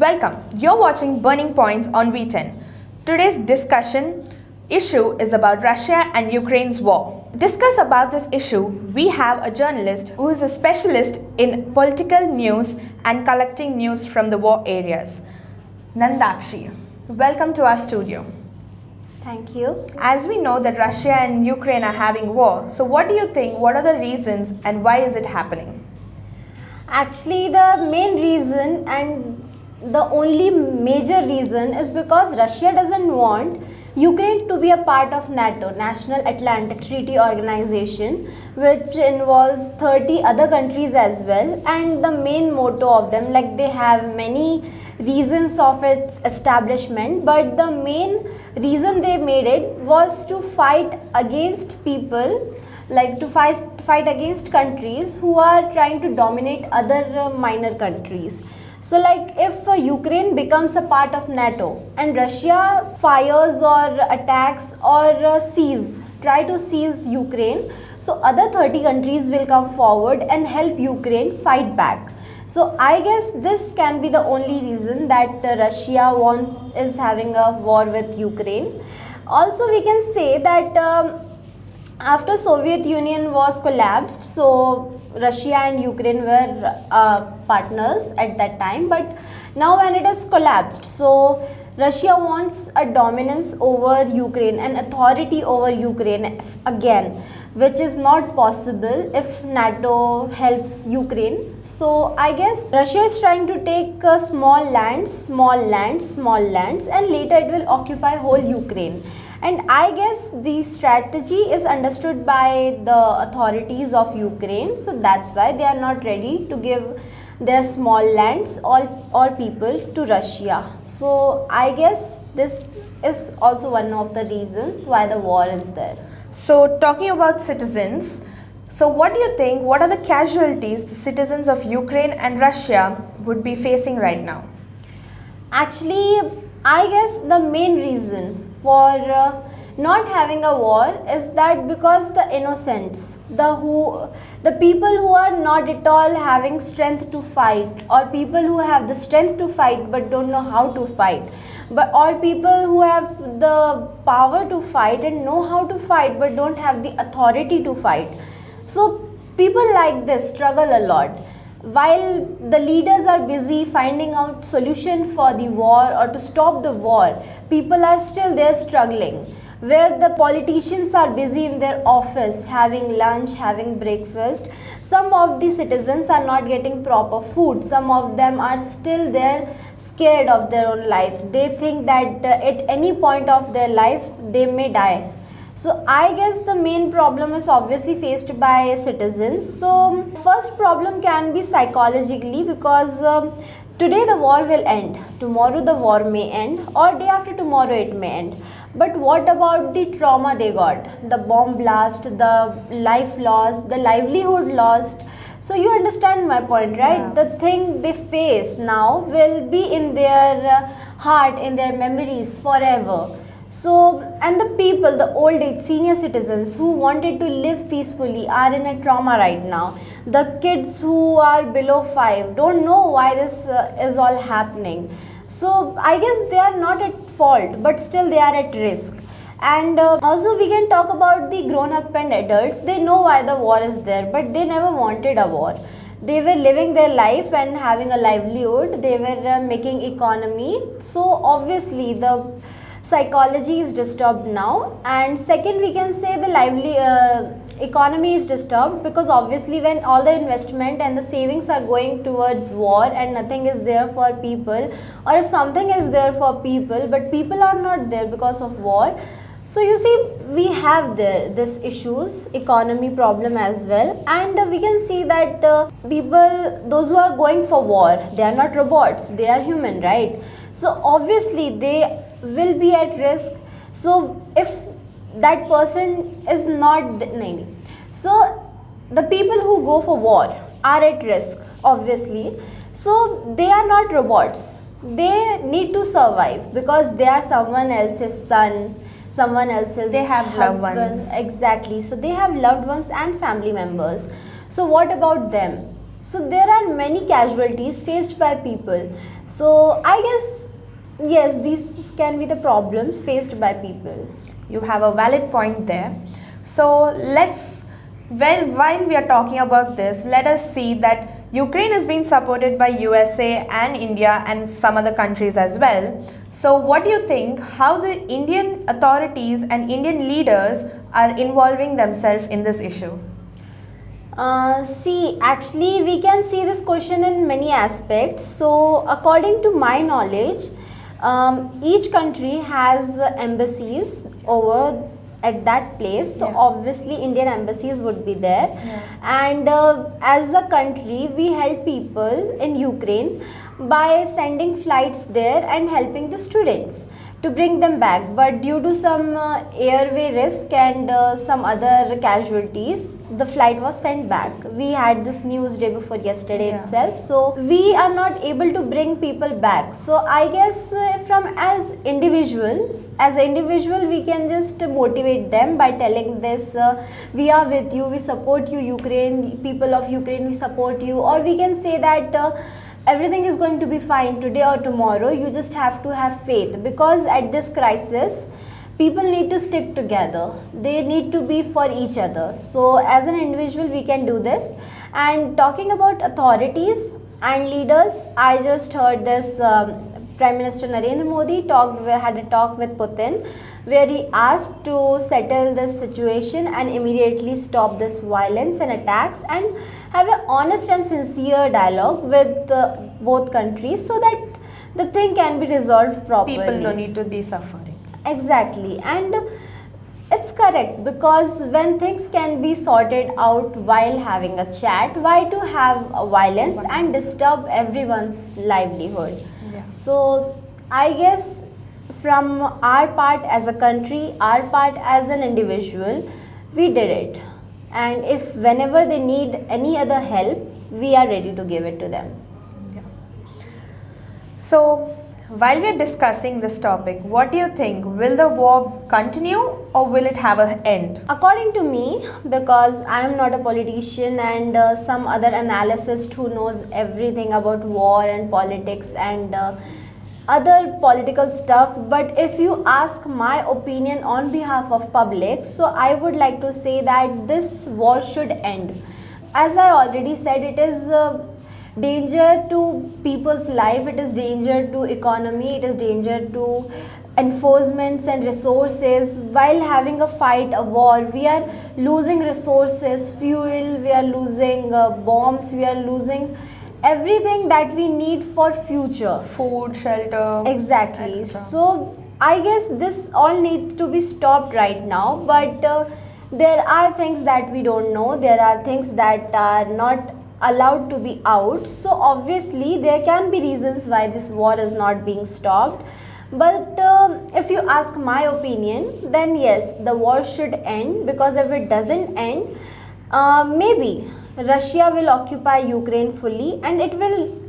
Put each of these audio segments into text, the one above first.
Welcome. You're watching Burning Points on V10. Today's discussion issue is about Russia and Ukraine's war. To discuss about this issue, we have a journalist who is a specialist in political news and collecting news from the war areas. Nandakshi, welcome to our studio. Thank you. As we know that Russia and Ukraine are having war, so what do you think, what are the reasons and why is it happening? Actually, the main reason and the only major reason is because Russia doesn't want Ukraine to be a part of NATO, National Atlantic Treaty Organization, which involves 30 other countries as well. And the main motto of them, like they have many reasons of its establishment, but the main reason they made it was to fight against people, like to fight against countries who are trying to dominate other minor countries. So like if Ukraine becomes a part of NATO and Russia fires or attacks or try to seize Ukraine, so other 30 countries will come forward and help Ukraine fight back. So I guess this can be the only reason that Russia is having a war with Ukraine. Also we can say that after Soviet Union was collapsed, so Russia and Ukraine were partners at that time, but now when it is collapsed, so Russia wants a dominance over Ukraine, an authority over Ukraine again, which is not possible if NATO helps Ukraine. So I guess Russia is trying to take small lands, and later it will occupy whole Ukraine. And I guess the strategy is understood by the authorities of Ukraine, so that's why they are not ready to give their small lands or people to Russia. So I guess this is also one of the reasons why the war is there. So talking about citizens, so what do you think, what are the casualties the citizens of Ukraine and Russia would be facing right now? Actually, I guess the main reason for not having a war is that because the innocents, the people who are not at all having strength to fight, or people who have the strength to fight but don't know how to fight, or people who have the power to fight and know how to fight but don't have the authority to fight. So people like this struggle a lot. While the leaders are busy finding out solution for the war or to stop the war, people are still there struggling. Where the politicians are busy in their office having lunch, having breakfast, some of the citizens are not getting proper food. Some of them are still there scared of their own life. They think that at any point of their life they may die. So I guess the main problem is obviously faced by citizens. So first problem can be psychologically, because today the war will end, tomorrow the war may end, or day after tomorrow it may end. But what about the trauma they got? The bomb blast, the life lost, the livelihood lost. So you understand my point, right? Yeah. The thing they face now will be in their heart, in their memories forever. So, and the people, the old age senior citizens who wanted to live peacefully are in a trauma right now. The kids who are below 5 don't know why this is all happening. So I guess they are not at fault, but still they are at risk. And also we can talk about the grown up and adults. They know why the war is there, but they never wanted a war. They were living their life and having a livelihood. They were making economy. So obviously the psychology is disturbed now. And second, we can say the economy is disturbed, because obviously when all the investment and the savings are going towards war and nothing is there for people, or if something is there for people but people are not there because of war, so you see we have this issues, economy problem as well. And we can see that people, those who are going for war, they are not robots, they are human, right? So obviously they will be at risk. So if that person is not so the people who go for war are at risk, obviously. So they are not robots, they need to survive because they are someone else's son, someone else's They have husband. loved ones. Exactly, so they have loved ones and family members. So what about them? So there are many casualties faced by people. So I guess yes, these can be the problems faced by people. You have a valid point there. So while we are talking about this, let us see that Ukraine is being supported by USA and India and some other countries as well. So what do you think how the Indian authorities and Indian leaders are involving themselves in this issue? See, actually, we can see this question in many aspects. So, according to my knowledge, each country has embassies over at that place. So, Yeah. obviously, Indian embassies would be there. Yeah. And as a country, we help people in Ukraine by sending flights there and helping the students to bring them back. But due to some airway risk and some other casualties, the flight was sent back. We had this news day before yesterday Yeah. itself. So we are not able to bring people back. So I guess as individual, we can just motivate them by telling this: we are with you, we support you, Ukraine, people of Ukraine, we support you. Or we can say that. Everything is going to be fine today or tomorrow. You just have to have faith, because at this crisis people need to stick together. They need to be for each other. So as an individual we can do this. And talking about authorities and leaders, I just heard this Prime Minister Narendra Modi had a talk with Putin, where he asked to settle this situation and immediately stop this violence and attacks and have an honest and sincere dialogue with both countries, so that the thing can be resolved properly. People don't need to be suffering. Exactly. And it's correct, because when things can be sorted out while having a chat, why to have violence and disturb everyone's livelihood? Yeah. So I guess from our part as a country, our part as an individual, we did it. And if whenever they need any other help, we are ready to give it to them. Yeah. So, while we are discussing this topic, what do you think? Will the war continue or will it have an end? According to me, because I am not a politician and some other analyst who knows everything about war and politics and other political stuff, but if you ask my opinion on behalf of public, so I would like to say that this war should end. As I already said, it is danger to people's life, it is danger to economy, it is danger to enforcements and resources. While having a fight, a war, we are losing resources, fuel, we are losing bombs, we are losing everything that we need for future. Food, shelter. Exactly. etc. So I guess this all needs to be stopped right now, but there are things that we don't know, there are things that are not allowed to be out. So obviously there can be reasons why this war is not being stopped. But if you ask my opinion, then yes, the war should end, because if it doesn't end, maybe Russia will occupy Ukraine fully and it will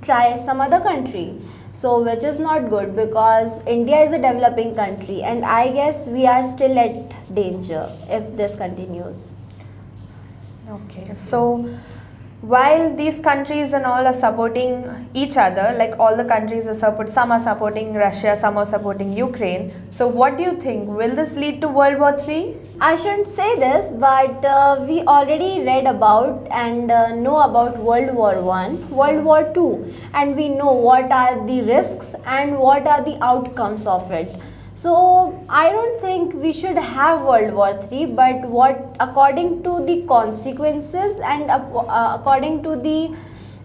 try some other country. So which is not good, because India is a developing country and I guess we are still at danger if this continues. Okay, so while these countries and all are supporting each other, like all the countries are some are supporting Russia, some are supporting Ukraine. So what do you think? Will this lead to World War III? I shouldn't say this, but we already read about and know about World War I, World War II, and we know what are the risks and what are the outcomes of it. So I don't think we should have World War III, but what according to the consequences and according to the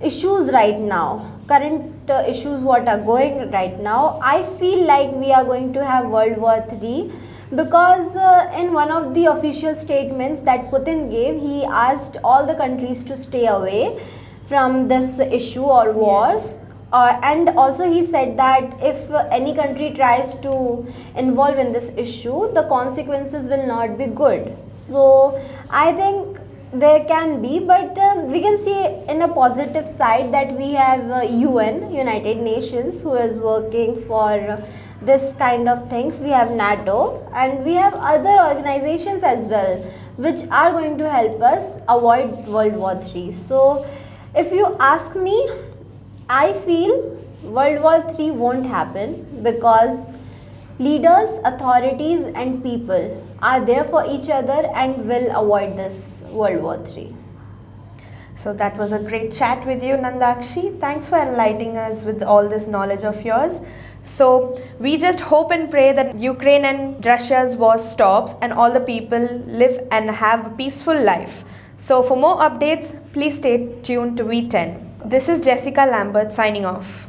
issues right now, current issues what are going right now, I feel like we are going to have World War III. Because in one of the official statements that Putin gave, he asked all the countries to stay away from this issue or wars. Yes. And also he said that if any country tries to involve in this issue, the consequences will not be good. So I think there can be, but we can see in a positive side that we have UN, United Nations, who is working for this kind of things. We have NATO and we have other organizations as well, which are going to help us avoid World War III. So if you ask me, I feel World War III won't happen because leaders, authorities, and people are there for each other and will avoid this World War III. So that was a great chat with you, Nandakshi. Thanks for enlightening us with all this knowledge of yours. So we just hope and pray that Ukraine and Russia's war stops and all the people live and have a peaceful life. So for more updates, please stay tuned to V10. This is Jessica Lambert signing off.